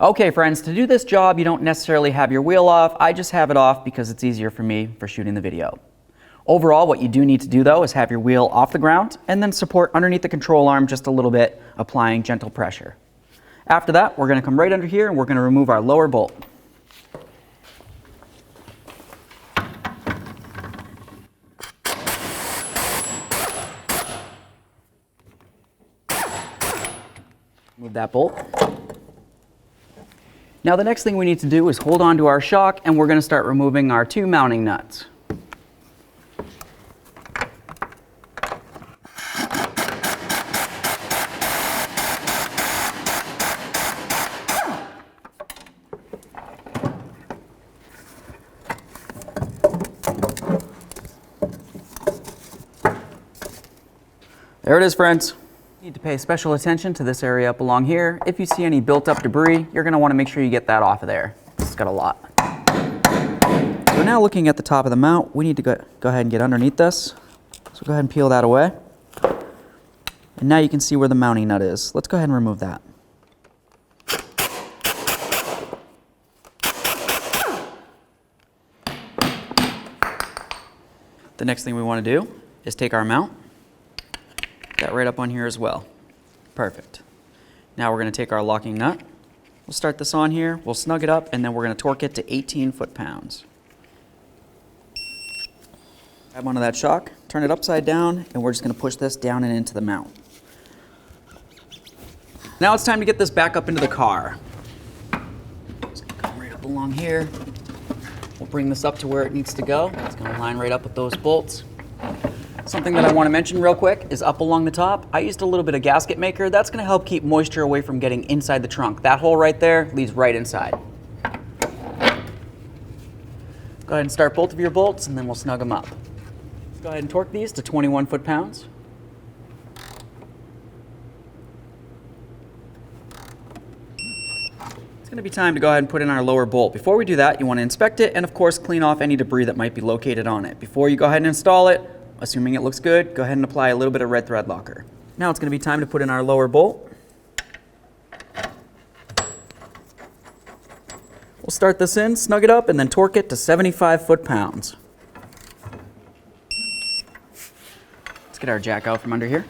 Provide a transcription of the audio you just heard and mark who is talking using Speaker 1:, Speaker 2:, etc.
Speaker 1: Okay friends, to do this job you don't necessarily have your wheel off. I just have it off because it's easier for me for shooting the video. Overall, what you do need to do though is have your wheel off the ground and then support underneath the control arm just a little bit, applying gentle pressure. After that, we're going to come right under here and we're going to remove our lower bolt. Move that bolt. Now the next thing we need to do is hold on to our shock and we're going to start removing our two mounting nuts. There it is, friends. You need to pay special attention to this area up along here. If you see any built up debris, you're going to want to make sure you get that off of there. It's got a lot. So now looking at the top of the mount, we need to go ahead and get underneath this. So go ahead and peel that away. And now you can see where the mounting nut is. Let's go ahead and remove that. The next thing we want to do is take our mount. That right up on here as well. Perfect. Now we're going to take our locking nut. We'll start this on here, we'll snug it up, and then we're going to torque it to 18 foot-pounds. Grab onto that shock, turn it upside down, and we're just going to push this down and into the mount. Now it's time to get this back up into the car. Just going to come right up along here. We'll bring this up to where it needs to go. It's going to line right up with those bolts. Something that I want to mention real quick is up along the top, I used a little bit of gasket maker. That's going to help keep moisture away from getting inside the trunk. That hole right there leads right inside. Go ahead and start both of your bolts and then we'll snug them up. Go ahead and torque these to 21 foot-pounds. It's going to be time to go ahead and put in our lower bolt. Before we do that, you want to inspect it and of course clean off any debris that might be located on it. Before you go ahead and install it, assuming it looks good, go ahead and apply a little bit of red thread locker. Now it's going to be time to put in our lower bolt. We'll start this in, snug it up, and then torque it to 75 foot-pounds. Let's get our jack out from under here.